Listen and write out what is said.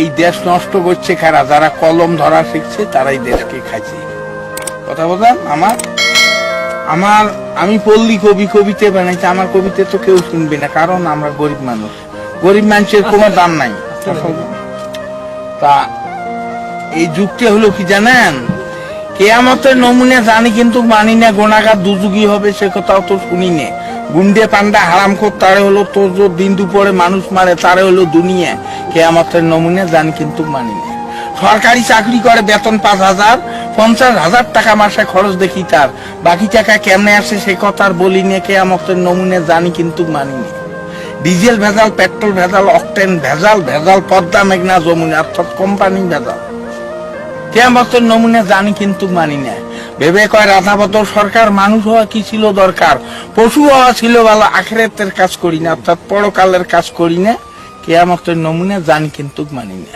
এই দেশ নষ্ট করছে কারা? যারা কলম ধরা শিখছে তারাই দেশকে খাইছে। কথা বলেন আমি পল্লী কবি, কবিতা বানাইছি, আমার কবিতা তো কেউ শুনবে না, কারণ আমরা গরিব মানুষ, গরিব মানুষের কোনো দাম নাই। তা এই যুগটা হলো কি জানেন, কেয়ামতের নমুনা জানি কিন্তু মানি না, গোনাগার দুযুগী হবে সে কথাও তো শুনি না। গুন্ডে পান্ডা হারামখোর তারে হলো তোর দিন দুপুরে মানুষ মারে তারে হলো দুনিয়া। কেয়ামতের নমুনা জানি কিন্তু মানি না। সরকারি চাকরি করে, বেতন 5,000, 50,000 টাকা মাসে খরচ দেখি তার, বাকি টাকা কেমনে আসে সে কথা আর বলি না। কেয়ামতের নমুনা জানি কিন্তু মানি না। ডিজেল ভেজাল, পেট্রোল ভেজাল, অকটেন ভেজাল, পদ্মা মেঘনা যমুনা, অর্থাৎ কোম্পানি ভেজাল। কেয়ামতের নমুনা জানি কিন্তু মানি না। ভেবে কয় রাধাবদর সরকার, মানুষ হওয়া কি ছিল দরকার, পশু হওয়া ছিল ভালো, আখিরাতের কাজ করি না, অর্থাৎ পরকালের কাজ করি না। কেয়ামতের নমুনা জানি কিন্তু মানি না।